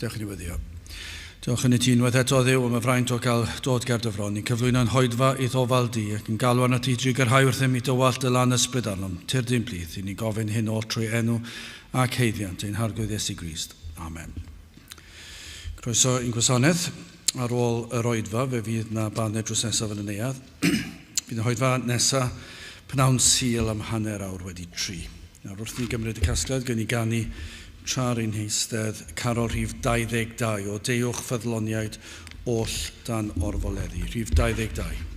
Diolch yn newyddio. Diolch yn y ti unwaith eto Dduw am y fraint o gael dod ger dy fron. Ni'n cyflwyno'n hoedfa i ddofal di ac yn galw arno ti drwy gyrhau wrthym i dywallt y lan ysbryd arnom. Tyr dim blith i ni gofyn hyn o trwy enw ac heiddiant ein harglwydd Iesu Grist. Amen. Croeso i'n gwasanaeth ar ôl yr oedfa, fe fydd na baned drws nesaf yn y neuadd. Bydd y hoedfa nesaf pnawn sil am hanner awr wedi 3. Nawr wrth ni gymryd y casgliad, gyn ni ganu tra'r ein heistedd Carol rhif 22 o Deuwch Ffyddloniaid oll dan orfoleddi. Rhif 22.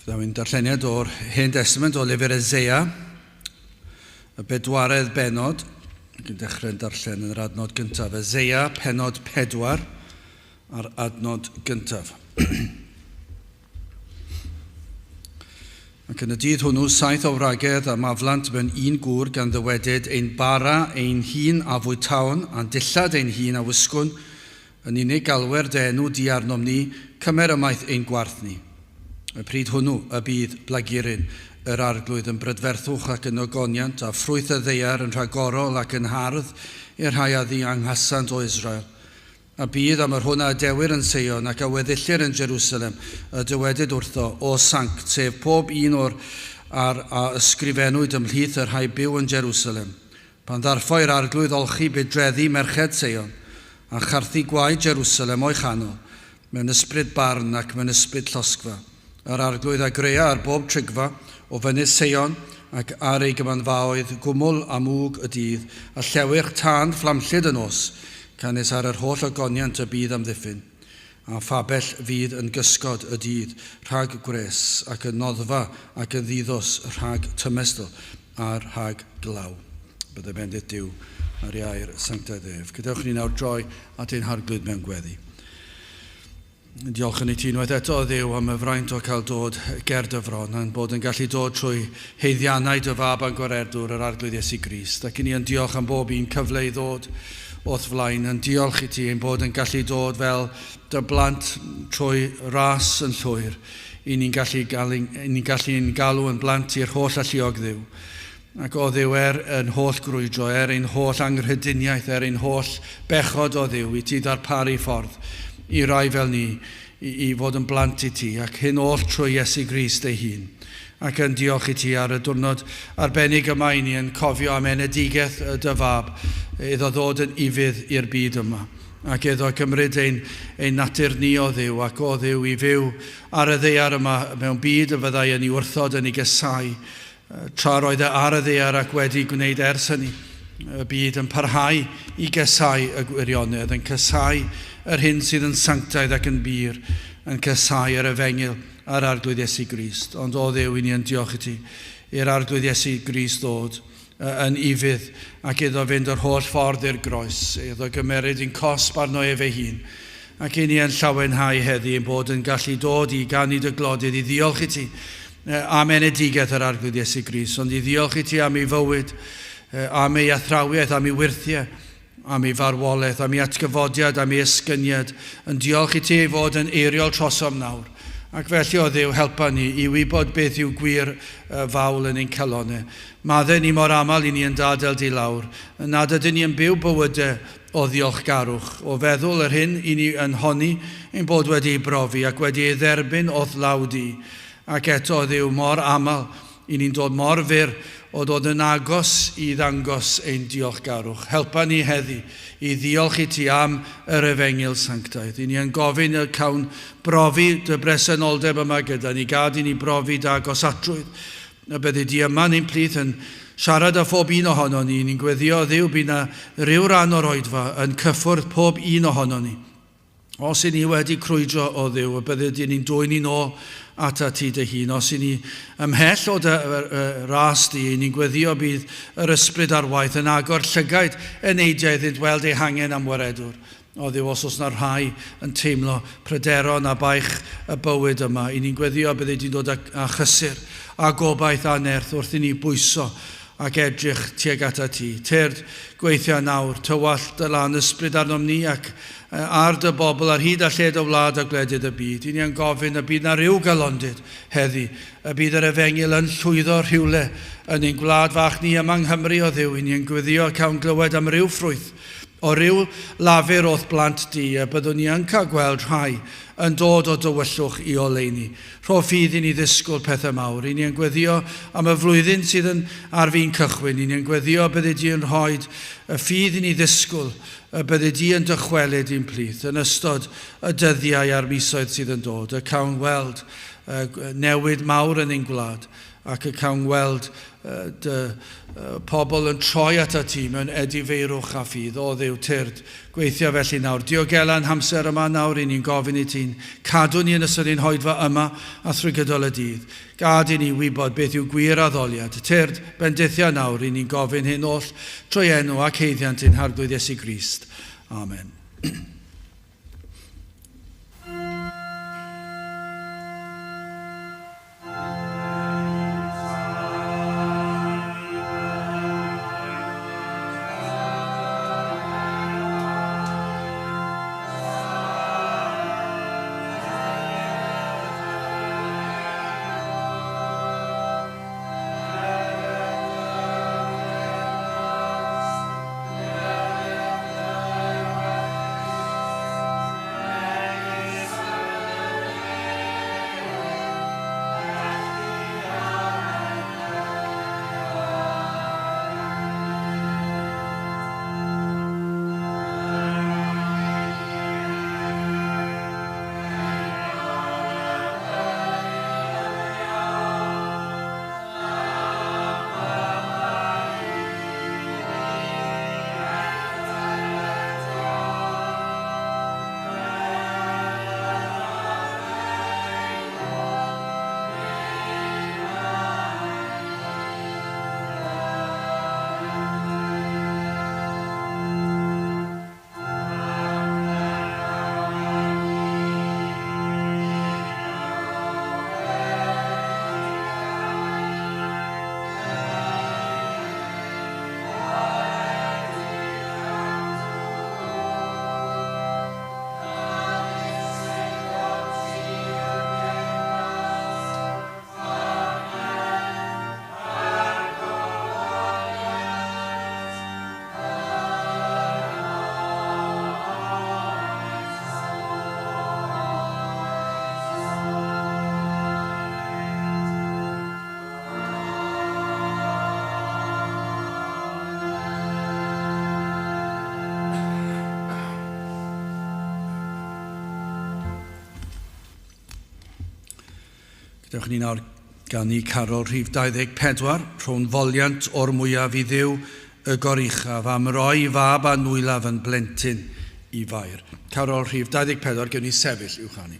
Dawi'n darlleniad o'r Hen Testament o lyfr Eseia, y 4ad benod, ac yn dechrau'n darllen yn yr adnod gyntaf. Eseia, penod 4, a'r adnod gyntaf. Ac yn y dydd hwnnw, 7 o wragedd a maflant mewn un gŵr gan ddywedyd ein bara ein hun a fwytawn, a'n dillad ein hun a wisgwn, yn unig galwer denw di arnom ni, cymer ymaith ein gwarth ni. Y pryd hwnnw y bydd Blaguryn, yr arglwydd yn brydferthwch ac yn ogoniant, a ffrwyth y ddeiar yn rhagorol ac yn hardd i'r rhai a ddianghasant o Israel. A bydd am yr hwnna y dewyr yn Seion ac a weddillir yn Jerusalem, y dywedyd wrtho o sanct, sef pob un o'r a ysgrifennwyd ymhlith yr rhai byw yn Jerusalem. Pan ddarffoi'r arglwydd olchi bydreddi merched Seion, a charthu gwaed Jerusalem o'i chanol, mewn ysbryd barn ac mewn ysbryd llosgfa. Yr arglwydd a greia ar bob trigfa o fyny Seion ac ar ei gymanfaoedd gwmwl a mwg y dydd, a llewych tân fflamllyd yn os, canes ar yr holl ogoniant y bydd amddiffyn. A phabell fydd yn gysgod y dydd, rhag gwres, ac yn noddfa ac yn ddiddos rhag tymestol a'r rhag glaw. Bydde bendith Duw ar iair sanctaidd ef. Gadewch ni nawr droi at ein harglwydd mewn gweddi. Diolch yn ei ti unwaith eto o Dduw am y fraint o cael dod ger dyfron a'n bod yn gallu dod trwy heiddiannau dy fab a'n gwaredwr yr arglwydd Iesu Grist. Ac i ni yn diolch am bob un cyfle i ddod wrth flaen. Yn diolch i ti ein bod yn gallu dod fel dy blant trwy ras yn llwyr. I ni'n galw yn blant i'r holl alluog Dduw. Ac o Dduw yn holl grwydro, ein holl anghrediniaeth, ein holl bechod o Dduw i ti ddarparu ffordd i rai fel ni, i fod yn blant i ti, ac hyn oll trwy Iesu Grist ei hun. Ac yn diolch i ti ar y diwrnod arbennig yma i ni yn cofio am enedigeth y dy fab, iddo ddod yn ifydd i'r byd yma. Ac iddo cymryd ein natur ni o Dduw, ac o Dduw i fyw ar y ddaear yma mewn byd y fyddai yn ei wrthod yn ei gysau, tra roedd ar y ddaear ac wedi gwneud ers hynny. Y byd yn parhau i gysau y gwirionedd, yn cysau yr hyn sydd yn sanctaidd ac yn bir, yn cysau yr efengil a'r arglwydd Iesu Grist. Ond o Dduw i ni yn diolch i ti i'r arglwydd Iesu Grist ddod yn ifydd ac iddo fynd yr holl ffordd i'r groes, iddo gymeryd un cosb arno ef ei hun. Ac i ni yn llawenhau heddi yn bod yn gallu dod i gannu dy glodydd i ddiolch i ti am enedigeth yr arglwydd Iesu Grist, ond i ddiolch i ti am ei fywyd, am ei athrawiaeth, am ei wirthiau, am ei farwolaeth, am ei atgyfodiad, am ei esgyniad. Yn diolch i ti ei fod yn eiriol trosom nawr. Ac felly o Dduw helpa ni i wybod beth yw gwir fawl yn ein calonau. Madde ni mor aml i ni yn dadel di lawr, nad ydyn ni yn byw bywydau o ddiolchgarwch, o feddwl yr hyn i ni yn honni ein bod wedi ei brofi ac wedi ei dderbyn o'th lawdi. Ac eto o Dduw mor aml i ni'n dod mor fyr o dod yn agos i ddangos ein diolchgarwch. Helpa ni heddi i ddiolch i ti am yr efengil sanctaidd. I ni yn gofyn y cawn brofi dy bresenoldeb yma gyda ni, gad i ni brofi dy agosatrwydd. A bydde di yma ni'n plith yn siarad â phob un ohono ni. Ni'n gweddio Dduw bydd na ryw ran o'r oedfa yn cyffwrdd pob un ohono ni. Os i ni wedi crwydro o Dduw, bydde di ni'n dwy'n ni nôl ata ti dy hun. Os i ni ymhell o dy ras di, ni'n gweddio bydd yr ysbryd ar waith yn agor llygaid eneidiaeth i ddweld ei hangen am waredwr. O Dduw, os oes na rhai yn teimlo pryderon a baich y bywyd yma, i ni'n gweddio bydde di'n dod â chysur a gobaith a nerth wrth i ni bwyso ac edrych tuag ata ti. Tyrd gweithio nawr, tywallt y lan ysbryd arnom ni ac ar dy bobl ar hyd a lled o wlad a gwledydd y byd. I ni yn gofyn y bydd na ryw galondyd heddi, y bydd yr efengil yn llwyddo rhywle yn ein gwlad fach ni yma yng Nghymru o Dduw. I ni yn gweddio cawn glywed am ryw ffrwyth o ryw lafur o'th blant di, a byddwn ni yn cael gweld rhai yn dod o dywyllwch i oleini. Rho ffydd i ni ddisgwyl pethau mawr. I ni yn gweddio am y flwyddyn sydd yn ar fi'n cychwyn. I ni yn gweddio bydde di yn rhoi y ffydd i ni ddisgwyl, bydde di yn dychwelyd i'n plith yn ystod y dyddiau a'r misoedd sydd yn dod. Y cawn weld newid mawr yn ein gwlad ac y cawn weld pobl yn troi ata ti mewn edifeirwch a ffydd. O Dduw, tyrd gweithio felly nawr. Diogelan hamser yma nawr i ni'n gofyn i ti'n cadw ni yn ystod ein hoedfa yma a thrwy gydol y dydd. Gad i ni wybod beth yw gwir addoliad. Tyrd bendithia nawr i ni'n gofyn hyn oll trwy enw ac heiddiant ein harglwydd Iesu Grist. Amen. Gadewch ni nawr gan i Carol rhif 24, rhwng foliant o'r mwyaf i ddiw y goruchaf am roi fab a nwylaf yn blentyn i fair. Carol rhif 24, gewn ni sefyll i'w chanu.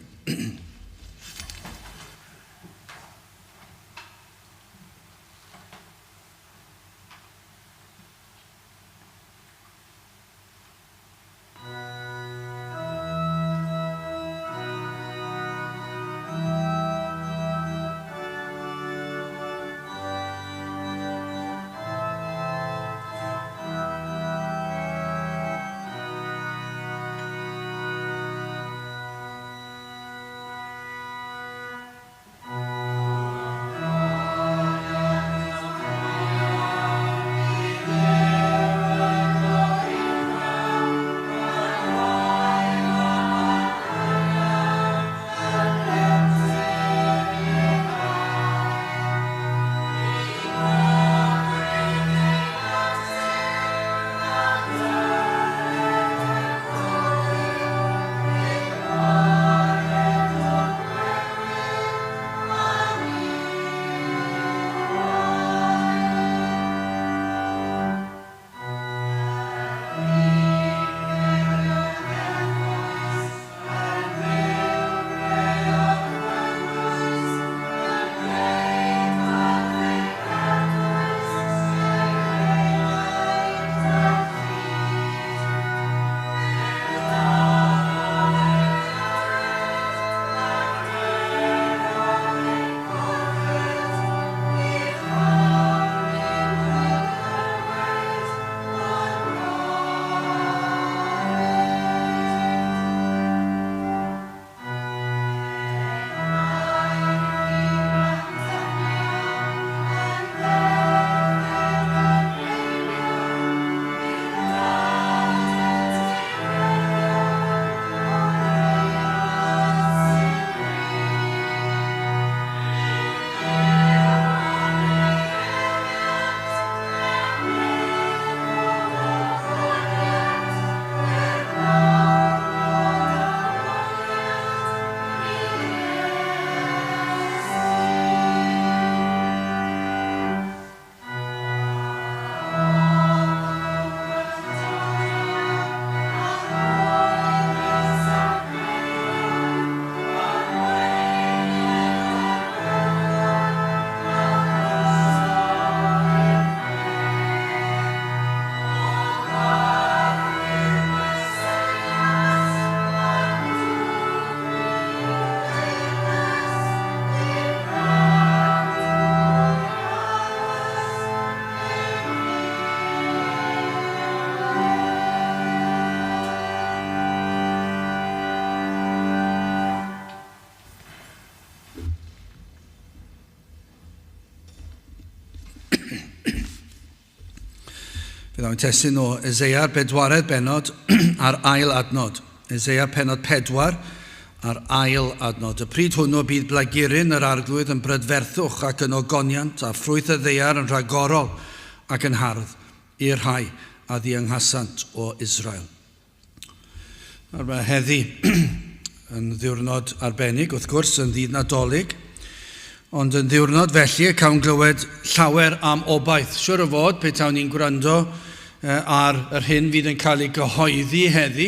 Byddai'n testyn o Eseia 4ad benod ar ail adnod. Eseia penod 4 ar ail adnod. Y pryd hwnnw bydd Blaguryn yr arglwydd yn brydferthwch ac yn ogoniant a ffrwyth y ddeiar yn rhagorol ac yn hardd i'r rhai a ddianghasant o Israel. Mae heddi yn ddiwrnod arbennig, wrth gwrs, yn ddydd Nadolig, ond yn ddiwrnod felly cawn glywed llawer am obaith. Siwr o fod, pe tawn ni'n gwrando ar yr hyn fydd yn cael ei gyhoeddi heddi.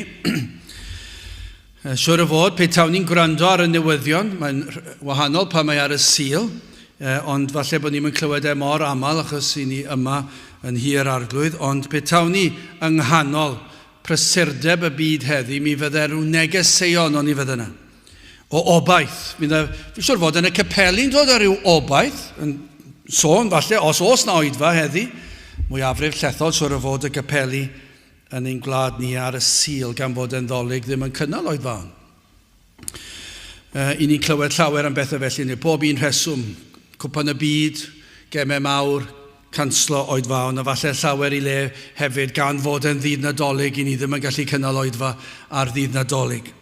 Siwr o fod, pe tawn ni'n gwrando ar y newyddion, mae'n wahanol pa mae ar y sil, ond falle bod ni'n clywed mor aml achos i ni yma yn hir arglwydd, ond pe tawn ni yng nghanol prysurdeb y byd heddi, mi fydde rhyw negeseuon o'n i fydde yna. O obaith. Fi'n siŵr fod yn y capeli'n dod ar ryw obaith, yn sôn falle, os oes na oedfa heddi, mwyafrif llethol siŵr o fod y capeli yn ein gwlad ni ar y sil gan fod yn ddolig ddim yn cynnal oedfa. I ni'n clywed llawer am bethau felly, neu bob un rheswm, cwpan y byd, gemau mawr, canslo oedfa, ond falle llawer i le hefyd gan fod yn ddydd Nadolig i ni ddim yn gallu cynnal oedfa ar ddydd Nadolig.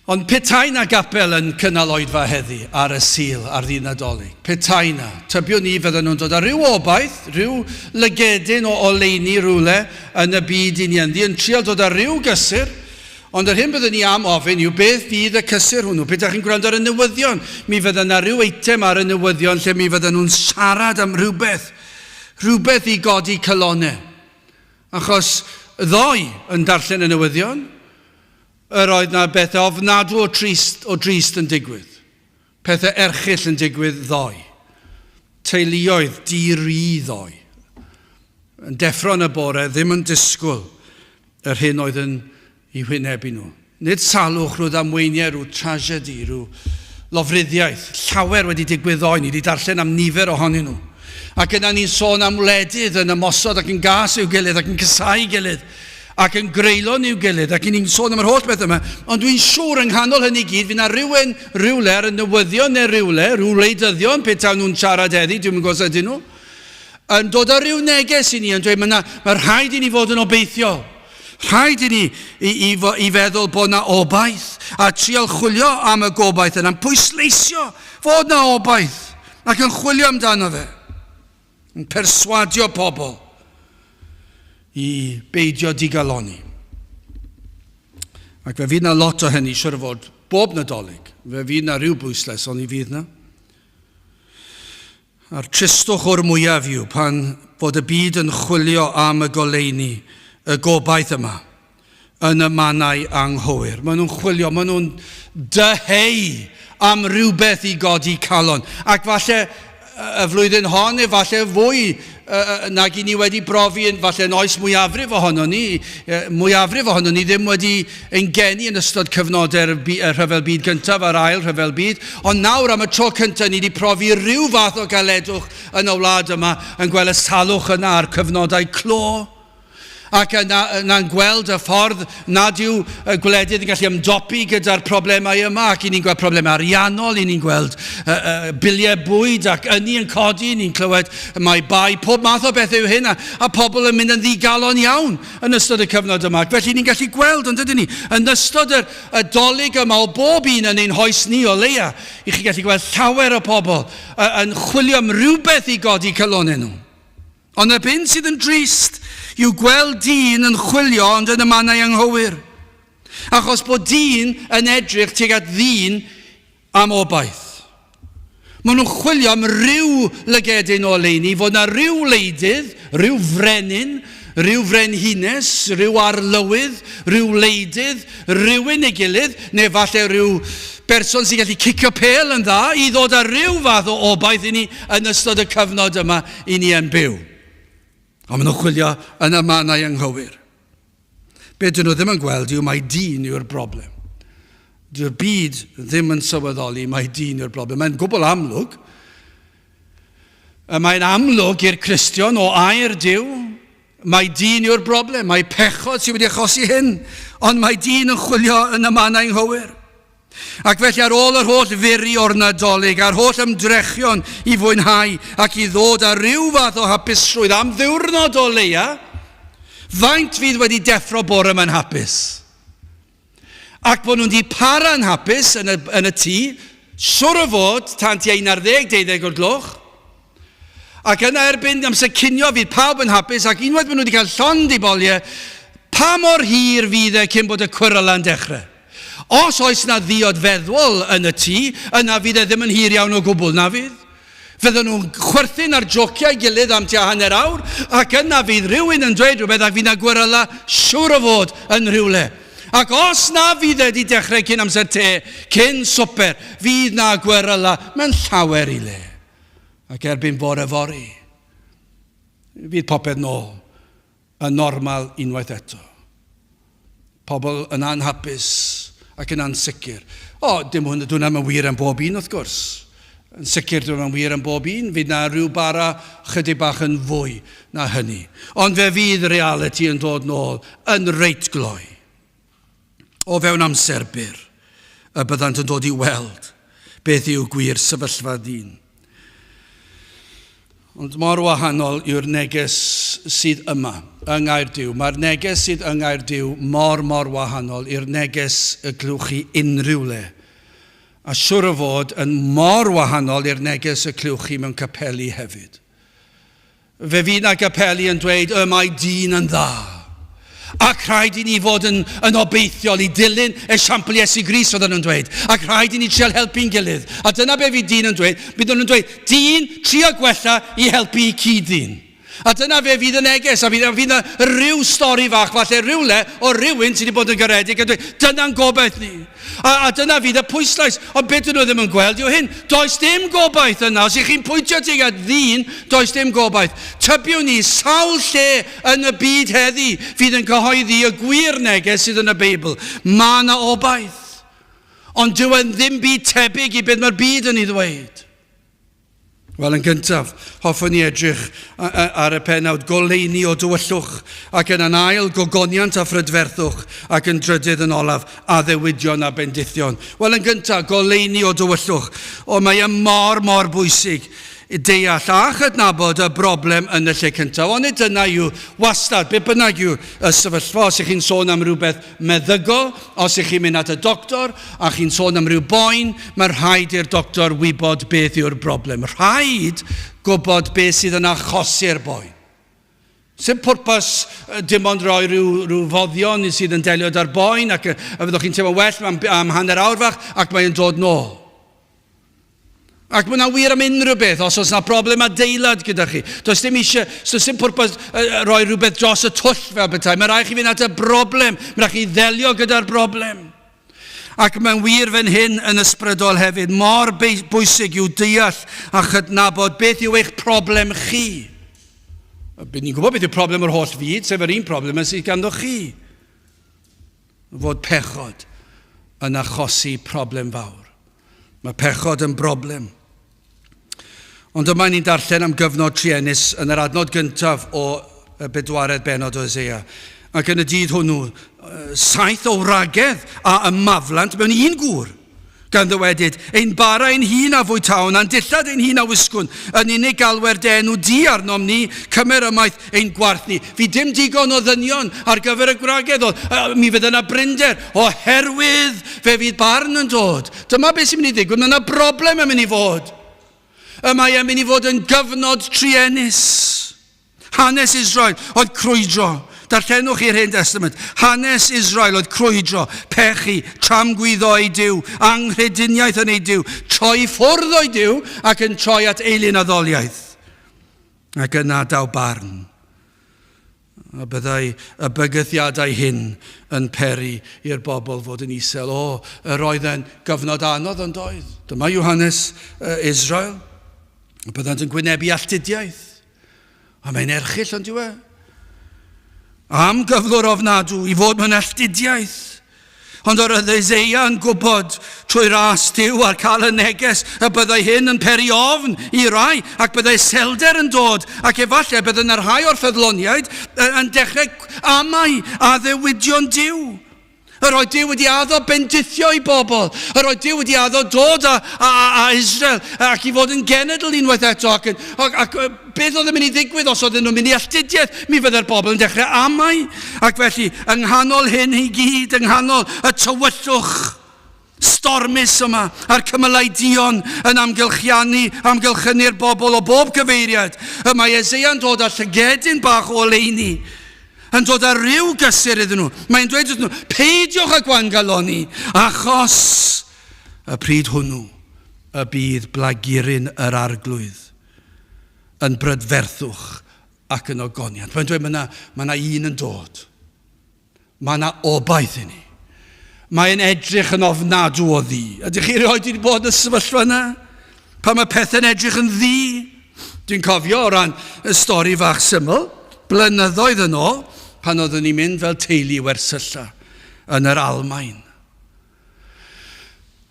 Ond petai na gapel yn cynnal oedfa heddi ar y sil ar ddydd Nadolig. Petai na. Tybio ni fydden nhw'n dod ar ryw obaith, ryw lygedyn o oleuni rhywle yn y byd i ni ynddi, yn trial dod ar ryw gysur Ond yr hyn byddwn ni am ofyn yw beth fydd y cysur hwnnw. Beth ydych chi'n gwrando ar y newyddion? Mi fydda yna rhyw eitem ar y newyddion lle mi fydda nhw'n siarad am rhywbeth i godi cylonau. Achos ddoi yn darllen y newyddion, yr oedd na bethau ofnadw o drist yn digwydd. Pethau erchyll yn digwydd ddoi. Teuluoedd di-ri ddoi. Yn deffro'n y bore, ddim yn disgwyl yr hyn oedd yn I wynebu nhw. Nid salwch rwy'n amweiniau, rhyw tragedi, rhyw lofruddiaeth. Llawer wedi digwydd ddoi, ni wedi darllen am nifer ohonyn nhw. Ac yna ni'n sôn am wledydd yn ymosod ac yn gas i'w gilydd ac yn cysau gilydd ac yn greulon i'w gilydd ac ni'n sôn am yr holl beth yma. Ond dwi'n siŵr yng nghanol hynny gyd, fydd yna rywle ar y newyddion neu ryw wleidyddion petaw nhw'n siarad heddi, dwi'n gwybod ydyn nhw, yn dod ar ryw neges I ni, yn dweud mae rhaid I ni fod yn obeithiol. Rhaid I ni I feddwl bod na obaith a trial chwilio am y gobaith yna'n pwysleisio fod na obaith ac yn chwilio amdano fe. Yn perswadio pobl I beidio digaloni. Ac fe fydd na lot o hynny, siwr o fod, bob Nadolig. Fe fydd na rhyw bwysles, ond I fydd na. A'r tristwch o'r mwyaf yw pan fod y byd yn chwilio am y goleuni, y gobaith yma, yn emynau anghywir. Maen nhw'n chwilio, maen nhw'n dyheu am rhywbeth I godi calon. Ac falle y flwyddyn hon, falle fwy nag I ni wedi brofi, falle yn oes mwyafrif ohono ni ddim wedi engeni yn ystod cyfnodau'r rhyfel byd gyntaf a'r ail rhyfel byd, ond nawr am y tro cyntaf ni wedi profi rhyw fath o galedwch yn y wlad yma yn gweld y salwch yna ar cyfnodau clo. Ac yna'n gweld y ffordd nad yw gwledydd yn gallu ymdopi gyda'r problemau yma ac I ni'n gweld problemau ariannol, I ni'n gweld biliau bwyd ac ynni yn codi, ni'n clywed mae bai, pob math o bethau yw hyn a pobl yn mynd yn ddigalon iawn yn ystod y cyfnod yma. Felly ni'n gallu gweld, ond ydyn ni, yn ystod y dolyg yma o bob un yn ein hoes ni o leia, I chi gallu gweld llawer o pobl yn chwilio am rhywbeth I godi cylonau nhw. Ond y byn sydd yn drist yw gweld dyn yn chwilio ond yn emynau anghywir. Achos bod dyn yn edrych tuag at ddyn am obaith. Maen nhw'n chwilio am ryw lygedyn o leini, fod na ryw leidydd, ryw frenin, ryw frenhines, ryw arlywydd, ryw leidydd, rywun ei gilydd, neu falle ryw berson sy'n gallu cicio pel yn dda I ddod â ryw fath o obaith I ni yn ystod y cyfnod yma I ni yn byw. A maen nhw'n chwilio yn emynau anghywir. Be dyn nhw ddim yn gweld yw mae dyn yw'r broblem. Dyw'r byd ddim yn sylweddoli mae dyn yw'r broblem. Mae'n gwbl amlwg. Mae'n amlwg i'r Cristion o air Duw. Mae dyn yw'r broblem. Mae pechod sydd wedi achosi hyn. Ond mae dyn yn chwilio yn emynau anghywir. Ac felly ar ôl yr holl furi o'r Nadolig, a'r holl ymdrechion I fwynhau ac I ddod â ryw fath o hapusrwydd am ddiwrnod o leia, faint fydd wedi deffro bore yma'n hapus. Ac bod nhw'n di para'n hapus yn y tŷ, siwr o fod, tan tua 11-12 o'r gloch, ac yna erbyn amser cinio fydd pawb yn hapus, ac unwaith maen nhw wedi cael llond I boliau, pa mor hir fydd cyn bod y cwrela'n dechrau. Os oes na ddiod feddwl yn y tŷ, yna fydd ddim yn hir iawn o gwbl, na fydd. Fydden nhw'n chwerthin ar jociau gilydd am tua hanner awr, ac yna fydd rhywun yn dweud rhywbeth ac fydd na gwerela siwr o fod yn rhywle. Ac os na fydd wedi dechrau cyn amser te, cyn swper, fydd na gwerela mewn llawer I le. Ac erbyn bore fori, fydd popeth nôl yn normal unwaith eto. Pobl yn anhapus ac yn ansicr. Dim hwn, dwi'n am yn wir yn bob un wrth gwrs. Yn sicr dwi'n am yn wir yn bob un, fydd na rhyw bara chydig bach yn fwy na hynny. Ond fe fydd reality yn dod nôl yn reit gloi. O fewn amser byr, y byddant yn dod I weld beth yw gwir sefyllfa dyn. Ond mor wahanol yw'r neges sydd yma yng Nghaerdyw. Mae'r neges sydd yng Nghaerdyw mor wahanol i'r neges y glwch chi unrhyw le. A siwr o fod yn mor wahanol i'r neges y clywch chi mewn capeli hefyd. Fe fydd na capeli yn dweud, mae dyn yn dda. Ac rhaid I ni fod yn obeithiol I dilyn esiampl Iesu Grist oedd nhw'n dweud. Ac rhaid I ni trial helpu'n gilydd. A dyna be fi dyn yn dweud. Bydd nhw'n dweud, dyn trio gwella I helpu I cyd-dyn. A dyna fe fydd y neges, a fydd y rhyw stori fach, falle rhywle o rywun sydd wedi bod yn garedig, a dweud, dyna'n gobaith ni. A dyna fydd y pwyslais, ond beth nhw ddim yn gweld yw hyn, does dim gobaith yna, os ych chi'n pwyntio tuag at ddyn, does dim gobaith. Tybiwn ni, sawl lle yn y byd heddi fydd yn cyhoeddi y gwir neges sydd yn y Beibl. Mae yna obaith, ond dyw yn ddim byd tebyg I beth mae'r byd yn ei ddweud. Wel, yn gyntaf, hoffwn ni edrych ar y pennawd goleuni o dywyllwch ac yn ail gogoniant a phrydferthwch ac yn drydydd yn olaf addewidion a bendithion. Wel, yn gyntaf, goleuni o dywyllwch. O, mae mor bwysig I deall a chydnabod y broblem yn y lle cyntaf. Ond dyna yw wastad, be bynnag yw y sefyllfa, os ych chi'n sôn am rhywbeth meddygol, os ych chi'n mynd at y doctor, a chi'n sôn am rhyw boen, mae rhaid i'r doctor wybod beth yw'r broblem. Rhaid gwybod beth sydd yn achosi'r boen. Sy'n pwrpas dim ond roi rhyw foddion sydd yn delio da'r boen, ac fyddwch chi'n teimlo well am hanner awr fach, ac mae'n dod nôl. Ac mae'n wir am unrhyw beth, os oes yna broblem adeilad gyda chi. Does dim pwrpas roi rhywbeth dros y twll fel bethau. Mae rhaid chi fynd at y broblem. Mae rhaid chi ddelio gyda'r broblem. Ac mae'n wir fan hyn yn ysbrydol hefyd. Mor bwysig yw deall a chydnabod beth yw eich broblem chi. Bydd ni'n gwybod beth yw problem yr holl fyd, sef yr un broblem sydd ganddo chi. Fod pechod yn achosi problem fawr. Mae pechod yn broblem. Ond yma ni'n darllen am gyfnod triennus yn yr adnod gyntaf o bedwaredd bennod o Eseia. Ac yn y dydd hwnnw, 7 o wragedd a ymaflant mewn un gŵr. Gan ddywedyd, ein bara ein hun a fwy tawn, a'n dillad ein hun a wisgwn, yn unig galwer denw di arnom ni, cymer ymaith ein gwarth ni. Fi dim digon o ddynion ar gyfer y gwragedd, mi fydd yna brynder, oherwydd fe fydd barn yn dod. Dyma beth sy'n mynd I ddigwydd, mae yna broblem yn mynd I fod. Mae yn mynd I fod yn gyfnod triennus. Hanes Israel oedd crwydro. Darllenwch i'r Hen Testament. Hanes Israel oedd crwydro, pechu, tramgwyddo ei Duw, anghrediniaeth yn ei Duw, troi ffwrdd o'i Duw ac yn troi at eilyn addoliaeth. Ac yna daw barn. A byddai y bygythiadau hyn yn peri i'r bobl fod yn isel. Yr oedd yn gyfnod anodd yn doedd. Dyma yw hanes Israel. Byddant yn gwynebu alltudiaeth. A mae'n erchill ond yw e. Am gyflwr ofnadw I fod mewn alltudiaeth. Ond yr oedd Eseia yn gwybod trwy ras Duw ar cael y neges y byddai hyn yn peri ofn I rai ac byddai selder yn dod ac efallai byddai yna rhai o'r ffyddloniaid yn dechrau amau a ddewidion Duw. Yr oedd Duw wedi addo bendithio I bobl. Yr oedd Duw wedi addo dod a Israel ac I fod yn genedl unwaith eto. Ac beth oedd yn mynd I ddigwydd os oedd nhw'n mynd I alltudiaeth, mi fyddai'r bobl yn dechrau amau. Ac felly, yng nghanol hyn I gyd, yng nghanol y tywyllwch stormus yma, a'r cymylau dion yn amgylchynu'r bobl o bob cyfeiriad, mae Eseia yn dod â llygedyn bach o oleuni. Yn dod â rhyw gysur iddyn nhw. Mae'n dweud wrthyn nhw, peidiwch â gwangaloni, achos y pryd hwnnw y bydd Blaguryn yr arglwydd yn brydferthwch ac yn ogoniant. Mae'n dweud, mae yna un yn dod. Mae yna obaith I ni. Mae'n edrych yn ofnadw o ddi. Ydych chi rioed wedi bod yn y sefyllfa yna? Pan mae pethau'n edrych yn ddi? Dwi'n cofio o ran y stori fach syml, blynyddoedd yn ôl, pan oeddwn ni'n mynd fel teulu wersylla yn yr Almaen.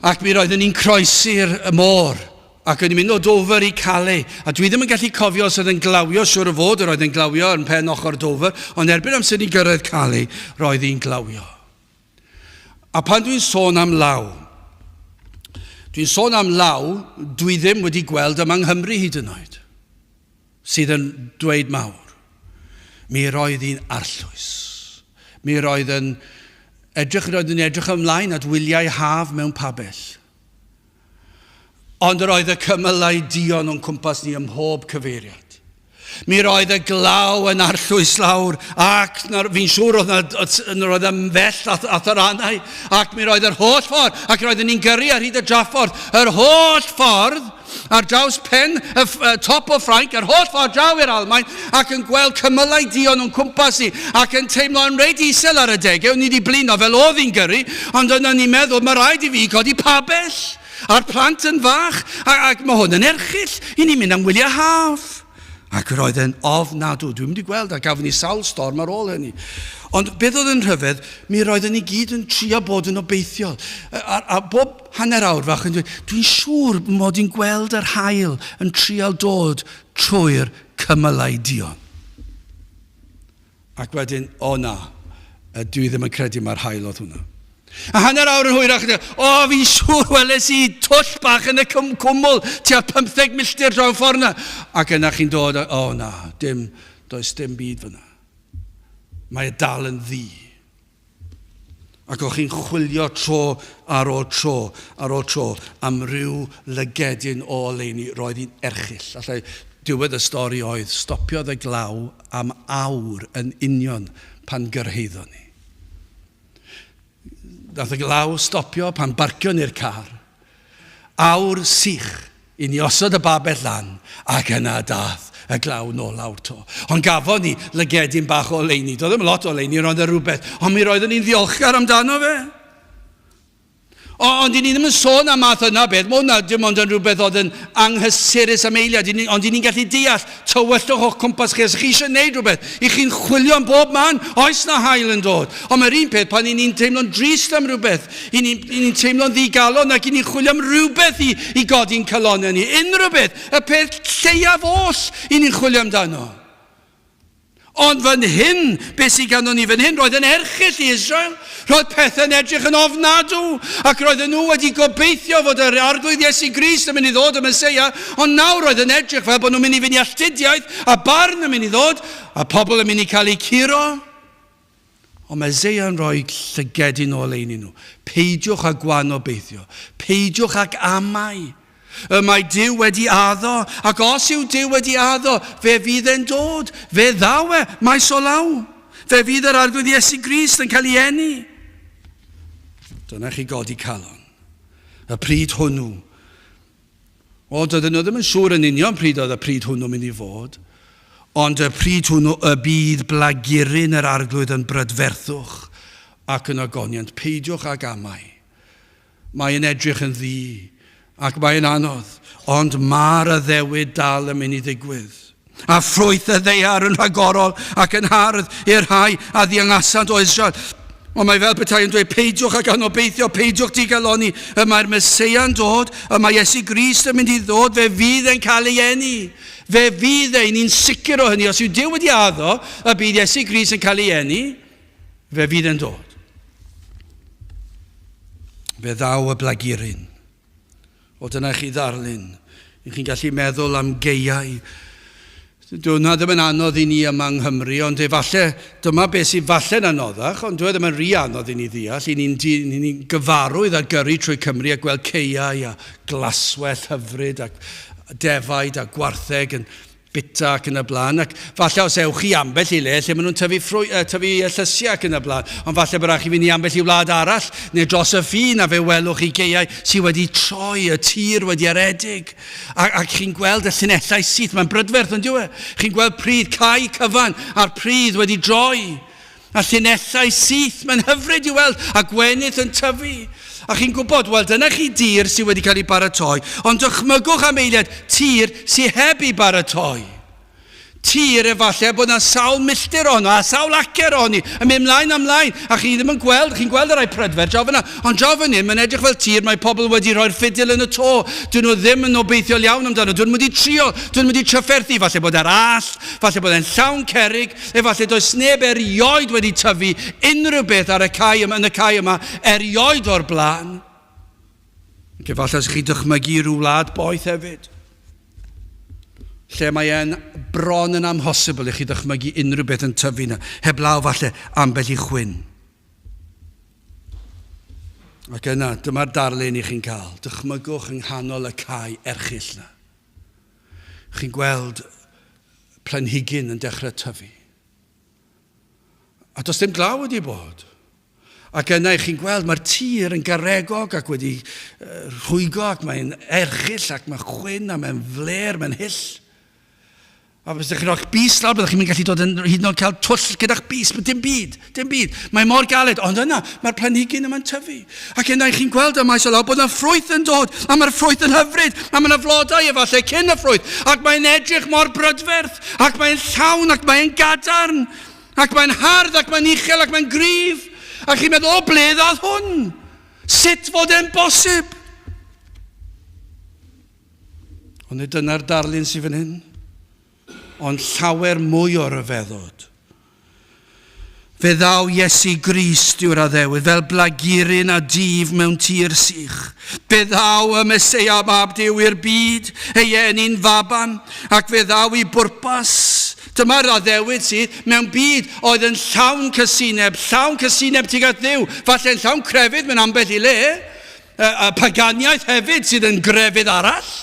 Ac mi roeddwn ni'n croesi'r môr, ac o'n i'n mynd o Dover I Calais, a dwi ddim yn gallu cofio os oedd yn glawio, siwr o fod yr oedd yn glawio yn pen ochr Dover, ond erbyn amser ni gyrraedd Calais, roedd hi'n glawio. A pan dwi'n sôn am law, dwi ddim wedi gweld yma yng Nghymru hyd yn oed, sydd yn dweud mawr. Mi roedd hi'n arllwys. Mi roedd yn edrych ymlaen at wyliau haf mewn pabell. Ond yr oedd y cymylau dion o'n cwmpas ni ym mhob cyfeiriad. Mi roedd y glaw yn arllwys lawr, ac fi'n siŵr roedd yn fell at yr annau, ac mi roedd yr holl ffordd, ac roedd ni'n gyrru ar hyd y draffordd, yr holl ffordd, ar draws pen, top o Ffrainc, yr holl ffordd draw i'r Almaen, ac yn gweld cymylau dion o'n cwmpas ni, ac yn teimlo yn reid isel ar y degau, o'n i wedi blino fel oedd hi'n gyrru, ond yna ni'n meddwl, mae rhaid i fi godi pabell, a'r plant yn fach, ac mae hwn yn erchill, i ni'n mynd am wyliau haf. Ac roedd e'n ofnadw, dwi'n mynd i gweld, a gafon ni sawl storm ar ôl hynny. Ond beth oedd yn rhyfedd, mi roedden ni gyd yn trio bod yn obeithiol. A bob hanner awr fach yn dweud, dwi'n siŵr mod i'n gweld yr haul yn trial dod trwy'r cymylau dion. Ac wedyn, o na, dwi ddim yn credu mae'r haul oedd hwnna. A hanner awr yn hwyrach, fi'n siŵr weles i twll bach yn y cwmwl tua 15 milltir draw ffordd na. Ac yna chi'n dod, na, does dim byd fyna. Mae dal yn ddi. Ac o'ch chi'n chwilio tro ar ôl tro am ryw lygedyn o oleuni roedd hi'n erchill. Allai diwedd y stori oedd stopiodd y glaw am awr yn union pan gyrhaeddon ni. Dath y glaw stopio pan barcio ni'r car. Awr sych i ni osod y babell lan, ac yna dath y glaw nôl awr to. Ond gafon ni lygedyn bach o oleuni. Doedd ddim lot o oleuni, roedd y rhywbeth. Ond mi roedden ni'n ddiolchgar amdano fe. Ond i ni ddim yn sôn am math yna beth. Mae hwnna dim ond yn rhywbeth oedd yn anghysurus am eiliad. Ond i ni'n gallu deall, tywyllwch o'ch cwmpas chi. Os chi eisiau gwneud rhywbeth, i chi'n chwilio am bob man, oes na haul yn dod. Ond mae'r un peth, pan i ni'n teimlo'n drist am rhywbeth, i ni'n teimlo'n ddigalon, ac i ni'n chwilio am rhywbeth i godi'n calonau ni. Unrhyw beth, y peth lleiaf oll i ni'n chwilio amdano. Ond fan hyn, beth sy'n ganddo ni fan hyn, roedd yn erchill i Israel. Roedd pethau'n edrych yn ofnadw, ac roedden nhw wedi gobeithio fod yr arglwydd Iesu Grist yn mynd i ddod am Eseia, ond nawr roedd yn edrych fel bod nhw'n mynd i fynd i alltudiaeth, a barn yn mynd i ddod, a pobl yn mynd i cael eu curo. Ond mae Eseia yn rhoi llygedyn o oleuni nhw. Peidiwch â gwanobeithio. Peidiwch ag amau. Mae Duw wedi addo, ac os yw Duw wedi addo, fe fydd e'n dod, fe ddawe, maes o law, fe fydd yr arglwydd Iesu Grist yn cael ei eni. Dyna chi godi calon, y pryd hwnnw. Dydyn nhw ddim yn siŵr yn union pryd oedd y pryd hwnnw mynd i fod, ond y pryd hwnnw y bydd Blaguryn yr arglwydd yn brydferthwch ac yn ogoniant. Peidiwch ag amau. Mae'n edrych yn ddi, ac mae'n anodd, ond mae'r addewid dal yn mynd i ddigwydd. A ffrwyth y ddeiar yn rhagorol ac yn hardd i'r rhai a ddiangasant o Israel. Ond mae fel petai yn dweud, peidiwch ag anobeithio, peidiwch digaloni. Mae'r Meseia yn dod, mae Iesu Grist yn mynd i ddod, fe fydd e'n cael ei eni. Fe fydd e'n ni'n sicr o hynny. Os yw Duw wedi addo, y bydd Iesu Grist yn cael ei eni, fe fydd e'n dod. Fe ddaw y Blaguryn. Dyna chi ddarlun. Chi'n gallu meddwl am geiau. Dyna ddim yn anodd i ni yma yng Nghymru, ond efallai, dyma beth sy'n falle'n anoddach, ond dwi ddim yn rhy anodd i ni ddeall. Ni'n gyfarwydd ar gyrru trwy Cymru a gweld ceiau a glaswell hyfryd a defaid a gwartheg yn bita ac yn y blaen, ac falle os ewch chi ambell i le, lle maen nhw'n tyfu llysiau ac yn y blaen, ond falle byddwch chi fynd i ambell i wlad arall, neu dros y ffin, a fe welwch chi geiau sydd wedi troi, y tir wedi aredig, ac chi'n gweld y llinellau syth, mae'n brydferth yn diwe, chi'n gweld pridd cae cyfan, a'r pridd wedi droi, a llinellau syth, mae'n hyfryd i weld, a gwenydd yn tyfu. A chi'n gwybod, wel, dyna chi dir sydd wedi cael ei baratoi, ond dychmygwch am eiliad tir sydd heb ei baratoi. Tir efallai bod yna sawl milltir ono, a sawl acer oni, yn mynd ymlaen, a chi ddim yn gweld, chi'n gweld yr ei prydfer, draw fyna, ond draw fyny, mae'n edrych fel tir, mae pobl wedi rhoi'r ffidil yn y to, dyn nhw ddim yn obeithiol iawn amdano, dyn nhw wedi trio, dyn nhw wedi trafferthu, falle bod yr all, falle bod e'n llawn cerig, efallai does neb erioed wedi tyfu unrhyw beth ar y cae yma, yn y cae yma, erioed o'r blaen. Efallai os chi dychmygu rhyw wlad boeth hefyd, lle mae e'n bron yn amhosibl i chi ddychmygu unrhyw beth yn tyfu yna, heblaw falle ambell i chwyn. Ac yna, dyma'r darlun i chi'n cael. Dychmygwch yng nghanol y cae erchill yna. Chi'n gweld planhigyn yn dechrau tyfu. A does dim glaw wedi bod. Ac yna i chi'n gweld mae'r tir yn garegog ac wedi rhwygo ac mae'n erchill ac mae'n chwyn a mae'n fler, mae'n hyll. A byddwch chi'n rhoi'ch bus lawr, byddwch chi'n gallu dod yn hyd yn oed cael twll gyda'ch bus, dim byd. Mae mor galed, ond yna, mae'r planhigyn yma'n tyfu. Ac yna i chi'n gweld y maes o lawr bod yna ffrwyth yn dod, a mae'r ffrwyth yn hyfryd, a mae'na flodau efallai cyn y ffrwyth, ac mae'n edrych mor brydferth, ac mae'n llawn, ac mae'n gadarn, ac mae'n hardd, ac mae'n uchel, ac mae'n gryf. Ac chi'n meddwl, o ble ddodd hwn? Sut fod e'n bosib? Ond dyna'r darlun sydd fan hyn. Ond llawer mwy o'r ryfeddod. Fe ddaw Iesu Grist yw'r addewyd, fel blaguryn a dif mewn tir sych. Fe ddaw y Eseia mab Duw i'r byd, ei enni'n faban, ac fe ddaw i bwrpas. Dyma'r addewyd sydd mewn byd oedd yn llawn cysineb tuag at Dduw, falle'n llawn crefydd mewn ambell i le, a paganiaeth hefyd sydd yn grefydd arall.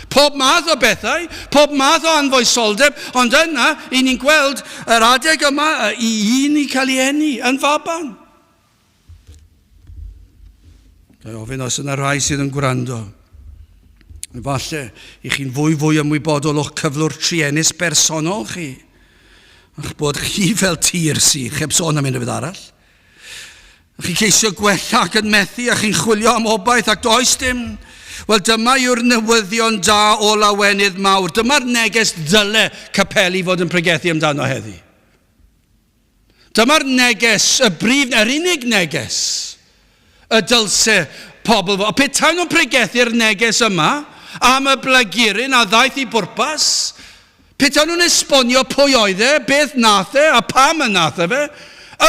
Pob math o bethau, pob math o anfoesoldeb, ond yna, i ni'n gweld yr adeg yma i un i cael ei eni yn faban. Gai ofyn os yna rhai sydd yn gwrando. Falle, i chi'n fwy ymwybodol o'ch cyflwr trienus bersonol chi. Ach bod chi fel tir sych, heb sôn am unrhyw beth arall. Ach chi ceisio gwella ac yn methu, a chi'n chwilio am obaith ac does dim. Wel, dyma yw'r newyddion da o lawenydd mawr. Dyma'r neges dyle capeli fod yn pregethu amdano heddi. Dyma'r neges, yr unig neges, y dylse pobl fod. Petai nhw'n pregethu'r neges yma, am y blaguryn a ddaeth i bwrpas, petai nhw'n esbonio pwy oedd e, beth nath e, a pam y nath e fe,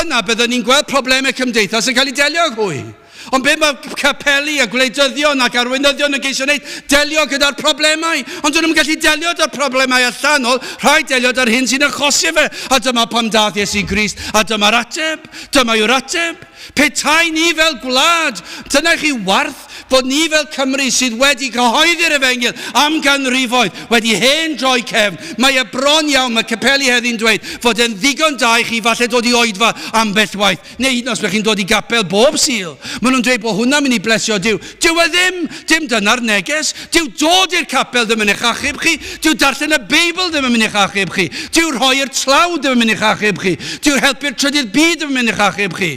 yna byddwn ni'n gweld problemau cymdeithas yn cael ei delio ag hwy. Ond be mae capeli a gwleidyddion ac arweinyddion yn geisio wneud delio gyda'r problemau. Ond dyn nhw'n gallu delio gyda'r problemau allanol, rhai delio gyda'r hyn sy'n achosi fe. A dyma pam dath Iesu Grist, a dyma'r ateb, dyma yw'r ateb. Petai ni fel gwlad, dyna chi warth bod ni fel Cymru sydd wedi cyhoeddi'r Efengyl am ganrifoedd, wedi hen droi cefn. Mae e bron iawn, mae capeli heddi'n dweud, fod e'n ddigon da i chi falle dod i oedfa ambell waith. Neu hyd yn oes chi'n dod i gapel bob sil. Maen nhw'n dweud bod hwnna'n mynd i blesio Duw. Dyw e dim dyna'r neges. Dyw dod i'r capel ddim yn eich achub chi. Dyw darllen y Beibl ddim yn mynd i'ch achub chi. Dyw rhoi'r tlawd ddim yn mynd i'ch achub chi. Dyw helpu'r trydydd byd ddim yn mynd i'ch achub chi.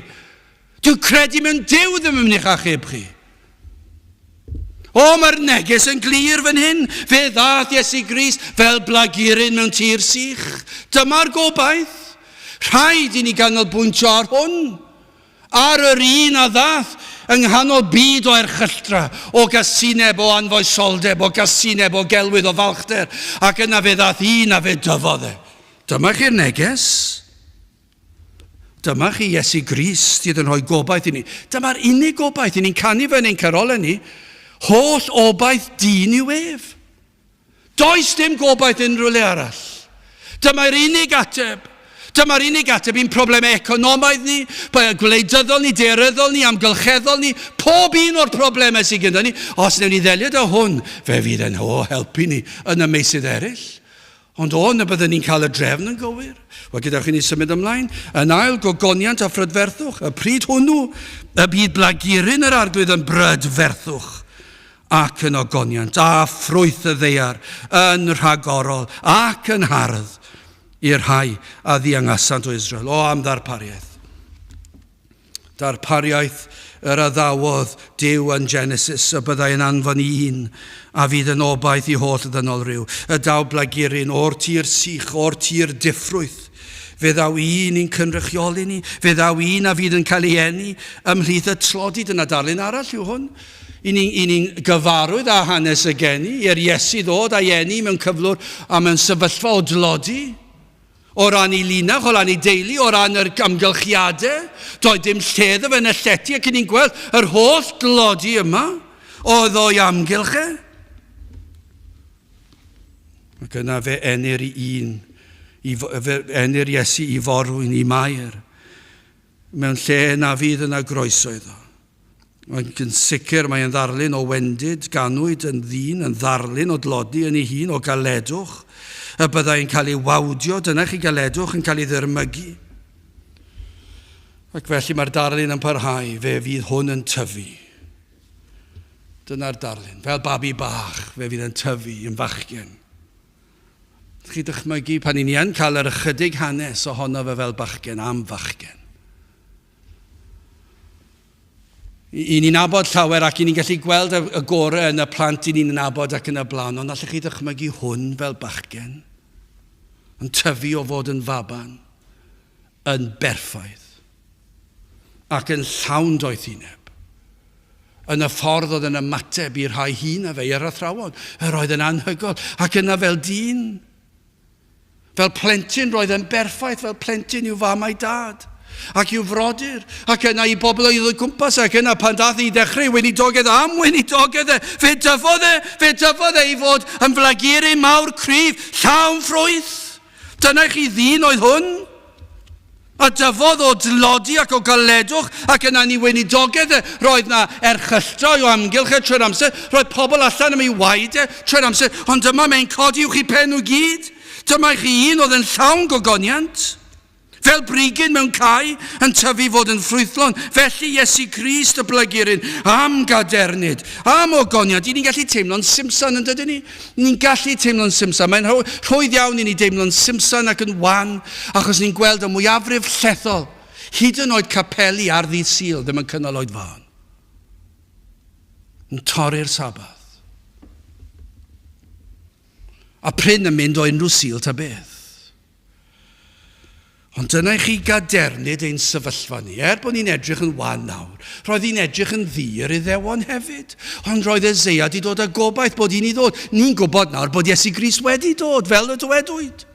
Dyw credu mewn Duw ddim yn mynd i'ch achub chi. O, mae'r neges yn glir fan hyn. Fe ddath Iesu Grist fel blaguryn mewn tir sych. Dyma'r gobaith. Rhaid i ni ganolbwyntio ar hwn. Ar yr un a ddath yng nghanol byd o erchylltra, o gasineb o anfoesoldeb, o gasineb o gelwydd o falchder, ac yna fe ddath un a fe dyfodd e. Dyma chi'r neges. Dyma chi Iesu Grist sydd yn rhoi gobaith i ni. Dyma'r unig gobaith i ni'n canu fe yn ein carolau ni. Holl obaith dyn yw ef. Does dim gobaith unrhyw le arall. Dyma'r unig ateb. Dyma'r unig ateb i'n problemau economaidd ni, gwleidyddol ni, daearyddol ni, amgylcheddol ni, pob un o'r problemau sydd gyda ni. Os newn ni ddelio â hwn, fe fydd yn helpu ni yn y meysydd eraill. Ond na byddwn ni'n cael y drefn yn gywir. Wel, gyda chi ni symud ymlaen. Yn ail, gogoniant a phrydferthwch. Y pryd hwnnw, y bydd blaguryn yr arglwydd yn brydferthwch ac yn ogoniant, a ffrwyth y ddeiar yn rhagorol ac yn hardd i'r rhai a ddiangasant o Israel. O, am ddarpariaeth. Darpariaeth yr addawodd Duw yn Genesis, y byddai yn anfon un, a fydd yn obaith i holl ddynol rhyw. Y daw blaguryn o'r tir sych, o'r tir diffrwyth. Fe ddaw un i'n cynrychioli ni, fe ddaw un a fydd yn cael ei eni ymhlith y tlodi. Dyna darlun arall yw hwn. I ni'n gyfarwydd â hanes y geni, i'r Iesu ddod a'i eni mewn cyflwr a mewn sefyllfa o dlodi. O ran ei linach, o ran ei deulu, o ran yr amgylchiadau. Doedd dim lledd o fe'n y llety ac ni'n gweld yr holl dlodi yma oedd o'i amgylch e. Ac yna fe enir i un, enir Iesu i forwyn, i mair, mewn lle na fydd yna groeso iddo. Yn sicr mae'n ddarlun o wendid, ganwyd yn ddyn, yn ddarlun o dlodi yn ei hun, o galedwch. y byddai'n cael ei wawdio, dyna chi galedwch yn cael ei ddyrmygu. Ac felly mae'r darlun yn parhau, fe fydd hwn yn tyfu. Dyna'r darlun, fel babi bach, fe fydd yn tyfu yn fachgen. Chi dychmygu pan i ni yn cael yr ychydig hanes ohono fe fel bachgen am fachgen. I ni'n nabod llawer ac i ni'n gallu gweld y gorau yn y plant i ni'n nabod ac yn y blaen, ond allwch chi dychmygu hwn fel bachgen, yn tyfu o fod yn faban, yn berffaith, ac yn llawn doethineb, yn y ffordd oedd yn ymateb i'r rhai hun a fe i'r athrawon, yr oedd yn anhygoel, ac yna fel dyn, fel plentyn roedd yn berffaith, fel plentyn i'w fam a'i dad, ac i'w frodyr, ac yna i bobl oedd o gwmpas, ac yna pan dath i ddechrau weinidogedd am weinidogedd, fe dyfodd e i fod yn Blaguryn mawr cryf, llawn ffrwyth. Dyna chi ddyn oedd hwn. A dyfodd o dlodi ac o galedwch, ac yna ni weinidogedd roedd na erchylltau o amgylch trwy'r amser, roedd pobl allan am ei waed trwy'r amser, ond dyma mae'n codi i'ch i pen o gyd. Dyma chi un oedd yn llawn gogoniant, fel brigyn mewn cae yn tyfu fod yn ffrwythlon. Felly Iesu Grist y Blaguryn am gadernid, am ogoniant. I ni'n gallu teimlo'n Simpson yn dydyn ni? Ni'n gallu teimlo'n Simpson. Mae'n rhwydd iawn i ni deimlo'n Simpson ac yn wan, achos ni'n gweld y mwyafrif llethol, hyd yn oed capeli ar ddydd Sul ddim yn cynnal oed fan. Yn torri'r sabath. A pryn yn mynd o unrhyw Sul ta beth. Ond dyna chi gadernid ein sefyllfa ni. Bod ni'n edrych yn wan nawr, roedd hi'n edrych yn ddir Iddewon hefyd. Ond roedd Eseia wedi dod â gobaith bod hi'n ei ddod. Ni'n gwybod nawr bod Iesu Grist wedi dod, fel y dywedwyd.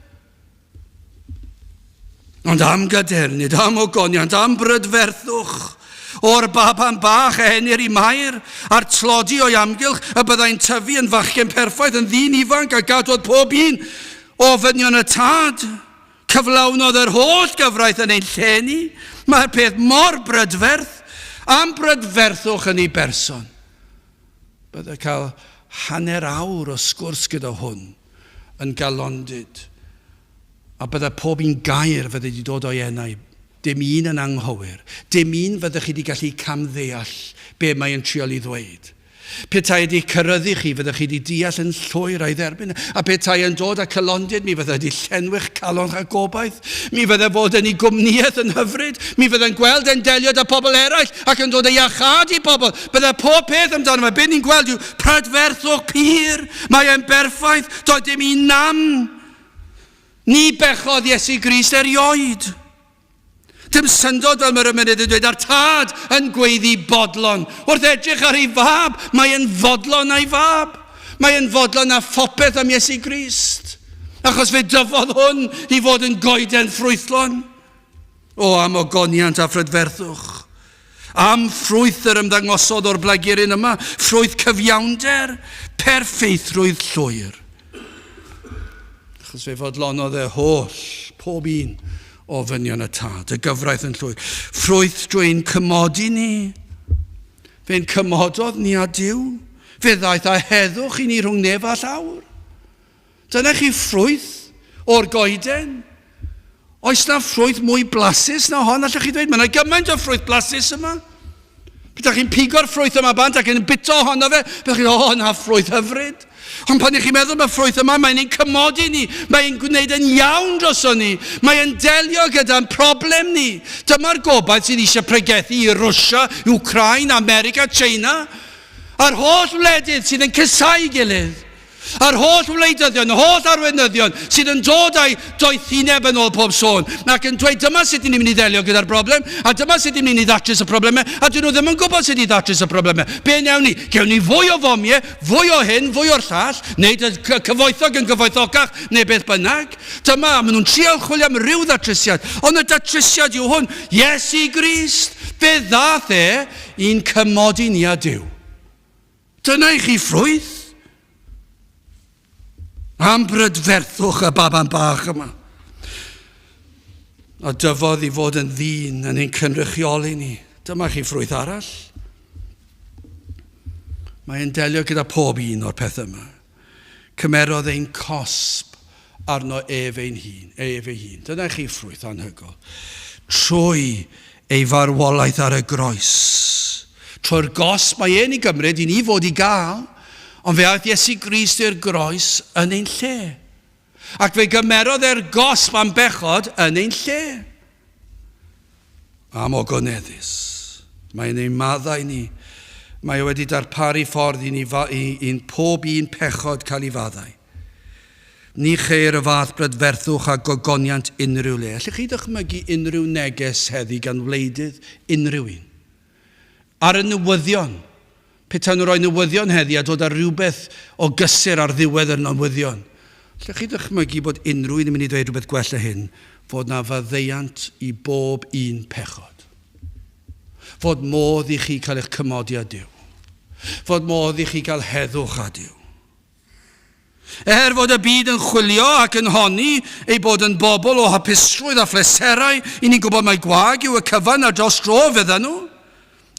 Ond am gadernid, am ogoniant, am brydferthwch, o'r baban bach a henir i mair, a'r tlodi o'i amgylch, y byddai'n tyfu yn fachgen perffaith, yn ddyn ifanc, a gadwodd pob un o ddynion y tad. Cyflawnodd yr holl gyfraith yn ein lleni. Mae'r peth mor brydferth, am brydferthwch yn ei berson. Byddai cael hanner awr o sgwrs gyda hwn yn galondyd. A byddai pob un gair fydde wedi dod o'i enau. Dim un yn anghywir. Dim un fyddech chi wedi gallu camddeall be mae'n trial i ddweud. Petai wedi cyrryddu chi, fyddech chi wedi deall yn llwyr a'i dderbyn. A petai yn dod â cylondyd, mi fydde wedi llenwych calon a gobaith. Mi fydde fod yn ei gwmniaeth yn hyfryd. Mi fydde'n gweld yn delio â pobl eraill ac yn dod â iachad i pobl. Bydde pob peth amdano fe. Be ni'n gweld yw prydferthwch pur. Mae e'n berffaith. Doedd dim un nam. Ni bechodd Iesu Grist erioed. Dim syndod fel mae'r ymenydd yn dweud, ar tad yn gweiddi bodlon. Wrth edrych ar ei fab, mae e'n fodlon a'i fab. Mae e'n fodlon a phopeth am Iesu Grist. Achos fe dyfodd hwn i fod yn goeden ffrwythlon. O, am ogoniant a phrydferthwch. Am ffrwyth yr ymddangosodd o'r Blaguryn yma. Ffrwyth cyfiawnder, perffeithrwydd llwyr. Achos fe fodlonodd e holl, pob un o ddynion y tad, y gyfraith yn llwyr. Ffrwyth drwy'n cymodi ni. Fe'n cymododd ni a Duw. Fe ddaeth a heddwch i ni rhwng nef a llawr. Dyna chi ffrwyth o'r goeden. Oes na ffrwyth mwy blasus na hon? Allwch chi ddweud, mae yna gymaint o ffrwyth blasus yma. Byddwch chi'n pigo'r ffrwyth yma bant ac yn bito ohono fe, byddwch chi'n na ffrwyth hyfryd. Ond pan chi'n meddwl mae ffrwyth yma, mae'n ein cymodi ni, mae'n gwneud yn iawn droso ni, mae'n delio gyda'n problem ni. Dyma'r gobaith sydd eisiau pregethu i Rwsia, Ukraine, America, China, a'r holl wledydd sydd yn cysau gilydd. A'r holl wleidyddion, holl arweinyddion sydd yn dod â'i doethineb yn ôl pob sôn ac yn dweud dyma sut ni'n mynd i ddelio gyda'r broblem a dyma sut ni'n mynd i ddatrys y problemau a dyn nhw ddim yn gwybod sut i ddatrys y problemau. Be newn ni? Gewn ni fwy o fomiau, fwy o hyn, fwy o'r llall, neu cyfoethog yn gyfoethocach neu beth bynnag. Dyma, maen nhw'n trial chwilio am ryw ddatrysiad, ond y ddatrysiad yw hwn, Iesu Grist, fe ddath i'n cymodi ni a Duw. Dyna i chi ffrwyth. Am brydferthwch y baban bach yma. A dyfodd i fod yn ddyn yn ein cynrychioli ni. Dyma chi ffrwyth arall. Mae'n delio gyda pob un o'r pethau yma. Cymerodd ein cosb arno ef ei hun. Dyna chi ffrwyth anhygol. Trwy ei farwolaeth ar y groes. Trwy'r gos mae e'n ei gymryd i ni fod i gael, ond fe aeth Iesu Grist i'r groes yn ein lle. Ac fe gymerodd e'r gosb am bechod yn ein lle. Am ogoneddus. Mae'n ei maddau ni. Mae wedi darparu ffordd i'n pob un pechod cael ei faddau. Ni cheir y fath brydferthwch a gogoniant unrhyw le. Allwch chi dychmygu unrhyw neges heddi gan wleidydd unrhyw un? Ar y newyddion. Petai nhw roi newyddion heddi a dod ar rhywbeth o gysur ar ddiwedd y newyddion. Allwch chi dychmygu bod unrhyw un yn mynd i dweud rhywbeth gwell y hyn, fod na faddeuant i bob un pechod. Fod modd i chi cael eich cymodi a Duw. Fod modd i chi cael heddwch a Duw. Fod y byd yn chwilio ac yn honni ei bod yn bobl o hapusrwydd a phleserau, i ni'n gwybod mai gwag yw y cyfan a dros dro fyddan nhw.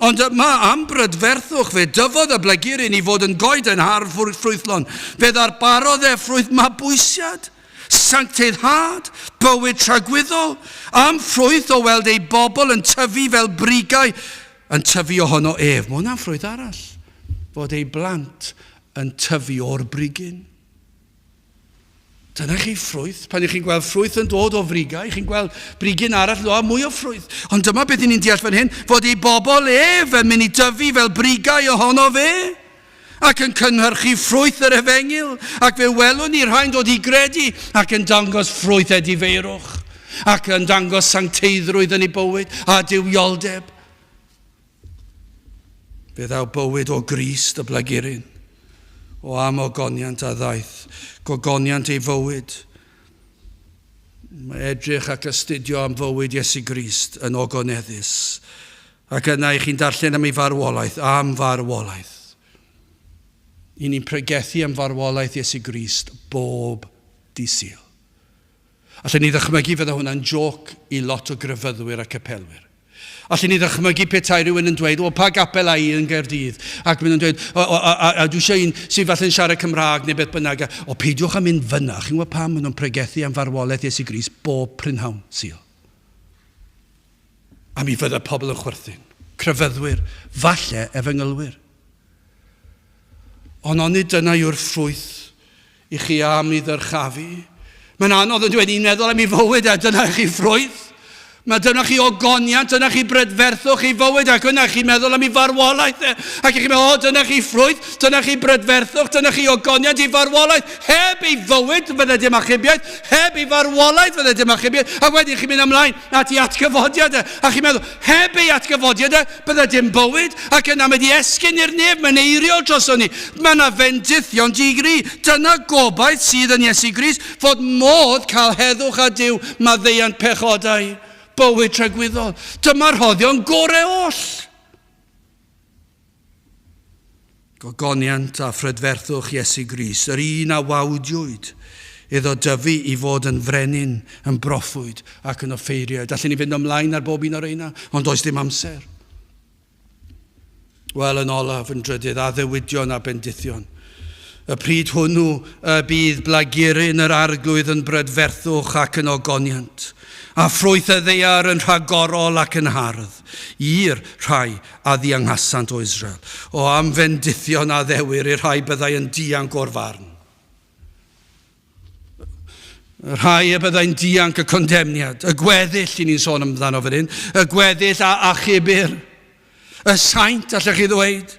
Ond mae am brydferthwch fe dyfodd y Blaguryn i fod yn goed yn har ffrwythlon. Fe ddarbarodd e ffrwyth mabwysiad, sancteiddhad, bywyd tragwyddol, am ffrwyth o weld ei bobl yn tyfu fel brigau, yn tyfu ohono ef. Mae hwnna'n ffrwyth arall, fod ei blant yn tyfu o'r brigyn. Dyna chi ffrwyth. Pan ych chi'n gweld ffrwyth yn dod o frigau, chi'n gweld brigyn arall o mwy o ffrwyth. Ond dyma beth ni'n deall fan hyn, fod ei bobl ef yn mynd i dyfu fel brigau ohono fe, ac yn cynhyrchu ffrwyth yr efengil, ac fe welwn ni'r rhain dod i gredu, ac yn dangos ffrwyth edifeirwch, ac yn dangos sancteiddrwydd yn ei bywyd, a dywioldeb. Fe ddaw bywyd o Grist y Blaguryn, o amogoniant a ddaeth, gogoniant ei fywyd. Mae edrych ac astudio am fywyd Iesu Grist yn ogoneddus. Ac yna i chi'n darllen am ei farwolaeth, am farwolaeth. I ni'n pregethu am farwolaeth Iesu Grist bob disil. Allen ni ddychmygu fydda hwnna'n joc i lot o gryfyddwyr a capelwyr. Allen ni ddychmygu petai rhywun yn dweud, o pa gapel ai yn Gaerdydd, ac mynd yn dweud, a dwi eisiau un sy'n falle'n siarad Cymraeg neu beth bynnag, o peidiwch am mynd fyna, chi'n gwybod pam maen nhw'n pregethu am farwolaeth Iesu Grist bob prynhawn sil. A mi fydda pobl yn chwerthin, cryfyddwyr, falle efengylwyr. Ond onid dyna yw'r ffrwyth i chi am i ddyrchafu. Mae'n anodd yn dweud, i'n meddwl am ei fywyd a dyna chi ffrwyth. Mae dyna chi ogoniant, dyna chi brydferthwch i fywyd, ac yna chi meddwl am ei farwolaeth. Ac chi'n meddwl, dyna chi ffrwyth, dyna chi brydferthwch, dyna chi ogoniant i farwolaeth. Heb ei fywyd, fydde dim achubiaeth. Heb ei farwolaeth, fydde dim achubiaeth. A wedyn chi'n mynd ymlaen at ei atgyfodiad. A chi'n meddwl, heb ei atgyfodiad, bydde dim bywyd. Ac yna mae di esgyn i'r nef, mae'n eiriol dros ni. Mae yna fendithion digri. Dyna gobaith sydd yn Iesu Grist, fod modd cael heddwch a Duw maddeuant pechodau. Bywyd tragwyddol. Dyma'r rhoddion gorau oll. Gogoniant a phrydferthwch Iesu Grist, yr un a wawdiwyd, iddo dyfu i fod yn frenin, yn broffwyd ac yn offeiriad. Allen ni fynd ymlaen ar bob un o'r eina, ond does dim amser. Wel, yn olaf, yn drydydd, a ddewidion a bendithion. Y pryd hwnnw bydd Blaguryn yr arglwydd yn brydferthwch ac yn ogoniant, a ffrwyth y ddeiar yn rhagorol ac yn hardd, i'r rhai a ddianghasant o Israel, o am fendithion a ddewir i'r rhai byddai yn dianc o'r farn. Y rhai y byddai'n dianc y condemniad, y gweddill i ni'n sôn amdano fan hyn, y gweddill a achubur, y saint, allech chi ddweud,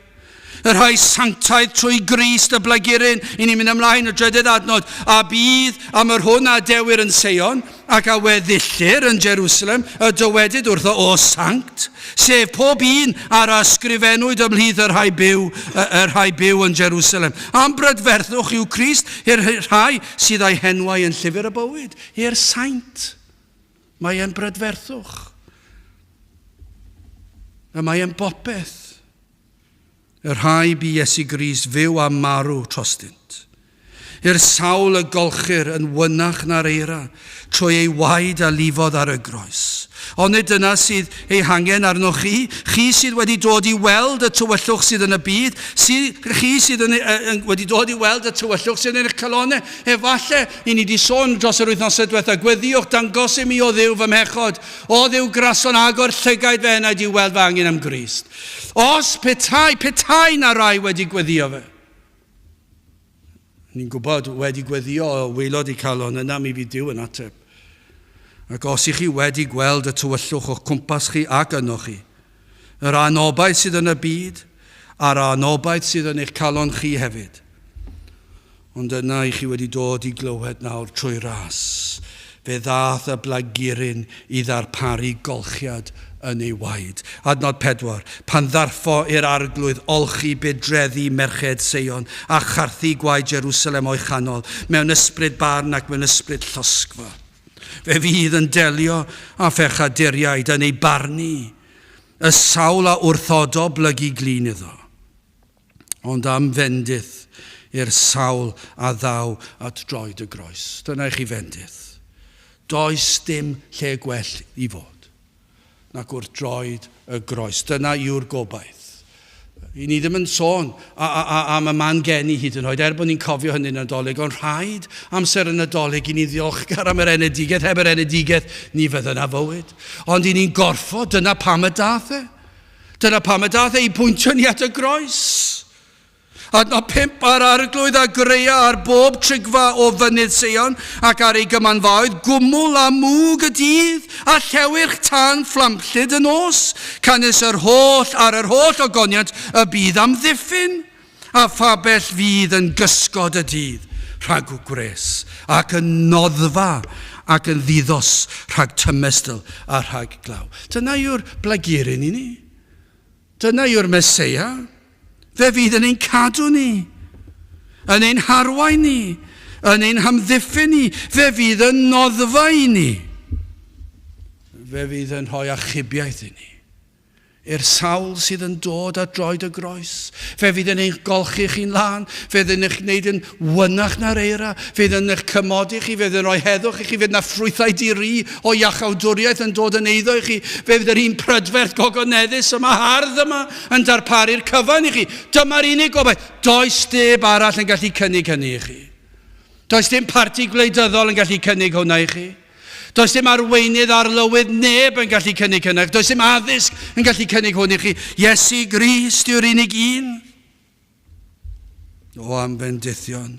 yr rhai sanctaidd trwy Grist y Blaguryn, i ni'n mynd ymlaen y drydydd adnod, a bydd am yr hwn a dewir yn Seion, ac a weddillir yn Jerusalem, y dywedid wrtho o sanct, sef pob un ar ysgrifennwyd ymhlith yr rhai byw yn Jerusalem. Am brydferthwch yw Crist, i'r rhai sydd â'i henwau yn llyfr y bywyd, i'r saint. Mae e'n brydferthwch. A mae e'n bopeth. Y rhai bu Iesu Grist fyw a marw trostynt. I'r sawl y golchir yn wynach na'r eira, trwy ei waed a lifodd ar y groes. Ond dyna sydd ei hangen arnoch chi sydd wedi dod i weld y tywyllwch sydd yn y byd, chi sydd wedi dod i weld y tywyllwch sydd yn eich calonau. Efallai, i ni wedi sôn dros yr wythnosau diwethaf, gweddiwch dangos i mi o Dduw fy mechod, o Dduw grason agor llygaid fe yna i weld fy angen am Grist. Os petai na rai wedi gweddio fe. Ni'n gwybod wedi gweddio o waelod i calon, yna mi fi Duw yn ateb. Ac os i chi wedi gweld y tywyllwch o'ch cwmpas chi ac ynoch chi, yr anobaith sydd yn y byd, a'r anobaith sydd yn eich calon chi hefyd. Ond yna i chi wedi dod i glywed nawr trwy ras, fe ddath y Blaguryn i ddarparu golchiad yn ei waed. Adnod 4, pan ddarffo i'r arglwydd olchi bedreddu merched Seion a charthu gwaed Jerusalem o'i chanol, mewn ysbryd barn ac mewn ysbryd llosgfa. Fe fydd yn delio a phechaduriaid yn ei barnu, y sawl a wrthodo blygu glin iddo. Ond am fendith i'r sawl a ddaw at droed y groes. Dyna i chi fendith. Does dim lle gwell i fod nac wrth droed y groes. Dyna yw'r gobaith. I ni ddim yn sôn am y man geni hyd yn oed, bod ni'n cofio hynny'n Nadolig, ond rhaid amser yn Nadolig i ni ddiolchgar am yr enedigeth, heb yr enedigeth, ni fydd yna fywyd. Ond i ni'n gorffod, dyna pam y dath e. Dyna pam y dath e i pwyntio ni at y groes. Adnod 5 ar arglwydd a greia ar bob trigfa o fynydd Seion ac ar ei gymanfaoedd, gwmwl a mwg y dydd a llewyrch tan fflamllyd yn os, canys ar yr holl ogoniant y bydd am ddiffyn, a phabell fydd yn gysgod y dydd rhag gwres ac yn noddfa ac yn ddiddos rhag tymestl a rhag glaw. Dyna yw'r Blaguryn i ni. Dyna yw'r Meseia. Fe fydd yn ein cadw ni, yn ein harwain ni, yn ein hamddiffyn ni, fe fydd yn noddfa i ni. Fe fydd yn rhoi achubiaeth i ni. I'r sawl sydd yn dod at droed y groes. Fe fydd yn eich golchi chi'n lan, fe fydd yn eich wneud yn wynach na'r eira, fe fydd yn eich cymodi chi, fe fydd yn rhoi heddwch i chi, fe fydd na ffrwythau diri o iachawdwriaeth yn dod yn eiddo i chi, fe fydd yr un prydferth gogoneddus yma, hardd yma, yn darparu'r cyfan i chi. Dyma'r unig gobaith. Does dim arall yn gallu cynnig hynny i chi. Does dim parti gwleidyddol yn gallu cynnig hwnna i chi. Does dim arweinydd arlywydd neb yn gallu cynnig hynny. Does dim addysg yn gallu cynnig hwn i chi. Iesu Grist yw'r unig un. O am bendithion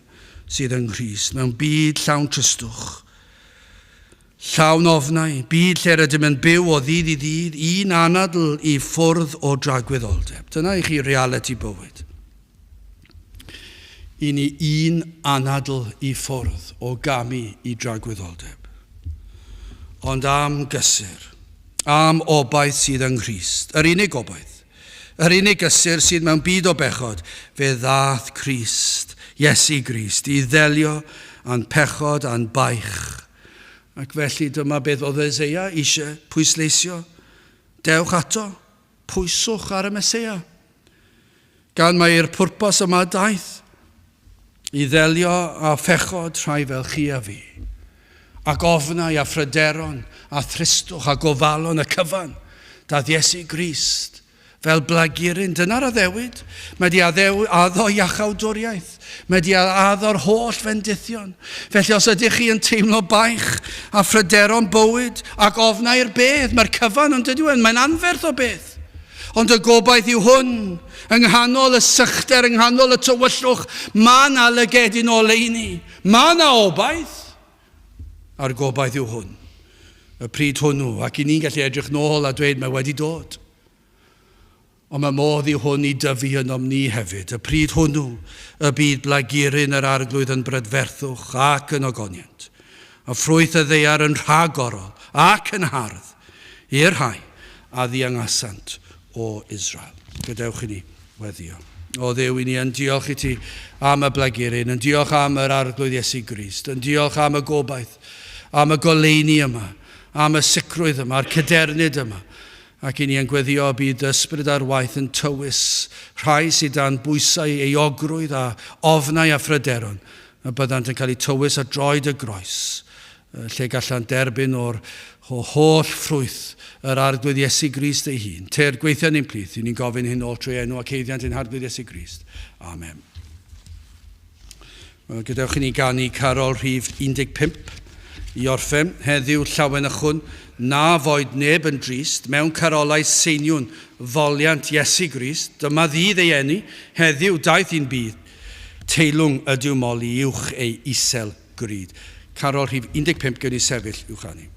sydd yn Grist mewn byd llawn trystwch, llawn ofnau, byd lle rydym yn byw o ddydd i ddydd, un anadl i ffwrdd o dragwyddoldeb. Dyna i chi reality bywyd. I ni un anadl i ffwrdd o gamu i dragwyddoldeb. Ond am gysur, am obaith sydd yng Nghrist, yr unig obaith, yr unig gysur sydd mewn byd o bechod, fe ddath Crist, Iesu Grist, i ddelio a'n pechod a'n baich. Ac felly dyma beth oedd Eseia eisiau pwysleisio. Dewch ato, pwyswch ar y Meseia. Gan mae'r pwrpas yma daeth, i ddelio a phechod rhai fel chi a fi. Ac ofnau a phryderon a thristwch a gofalon y cyfan. Dath Iesu Grist fel Blaguryn. Dyna'r addewid. Mae di addo iachawdwriaeth. Mae di addo'r holl fendithion. Felly os ydych chi yn teimlo baich a phryderon bywyd ac ofnau'r bedd, mae'r cyfan ond ydyw yn, mae'n anferth o beth. Ond y gobaith yw hwn, yng nghanol y sychder, yng nghanol y tywyllwch, mae na lygedyn o leini. Mae na obaith. A'r gobaith yw hwn, y pryd hwnnw, ac i ni'n gallu edrych nôl a dweud mae wedi dod. Ond mae modd yw hwn i dyfu yn om ni hefyd. Y pryd hwnnw, y bydd Blaguryn yr arglwydd yn brydferthwch ac yn ogoniant. A ffrwyth y ddeiar yn rhagorol ac yn hardd i'r rhai a ddiangasant o Israel. Gadewch i ni weddio. O Dduw, i ni yn diolch i ti am y Blaguryn, yn diolch am yr arglwydd Iesu Grist, yn diolch am y gobaith, am y goleini yma, am y sicrwydd yma, a'r cydernid yma. Ac i ni yn gweddio bydd ysbryd ar waith yn tywys rhai sydd dan bwysau euogrwydd a ofnau a phryderon a byddant yn cael eu tywys a droed y groes, lle gallan derbyn o'r holl ffrwyth yr arglwydd Iesu Grist ei hun. Te'r gweithio ni'n plith, ni'n gofyn hyn ôl trwy enw ac eiddiant yn arglwydd Iesu Grist. Amen. Gadewch i ni ganu Carol rhif 15 i orffen. Heddiw llawen ychwn, na foed neb yn drist, mewn carolau seiniwn foliant Iesu Grist, dyma ddydd ei eni, heddiw daeth i'n bydd, teilwng ydyw moli uwch ei isel gryd. Carol rhif 15 gen i sefyll uwch ani.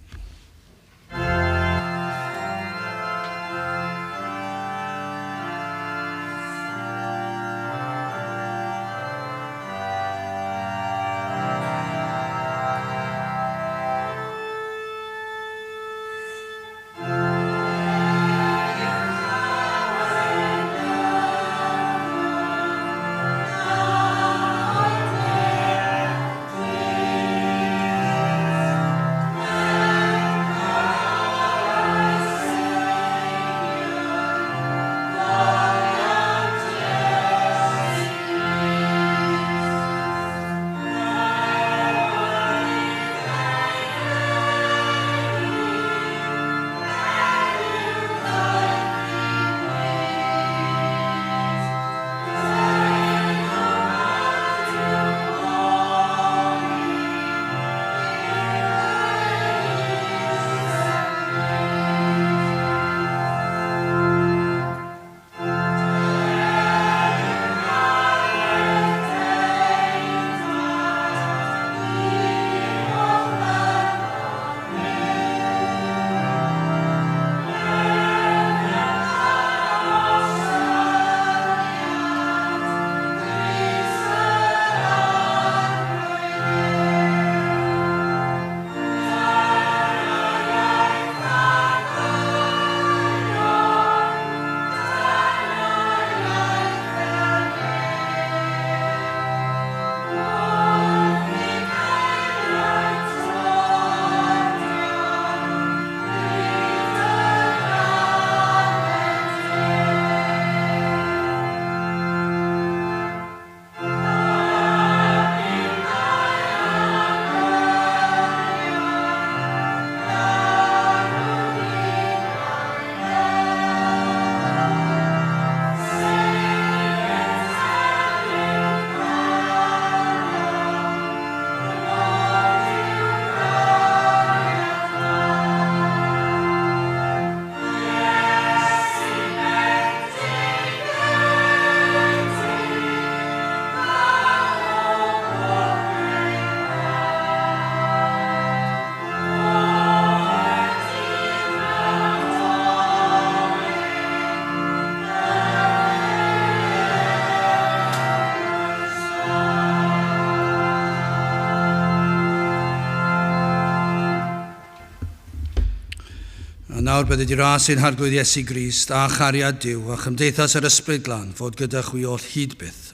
Nawr bydd wedi rhas ein harglwydd Iesu Grist a chariad Duw a chymdeithas yr ysbryd glân fod gyda chwi oll hyd byth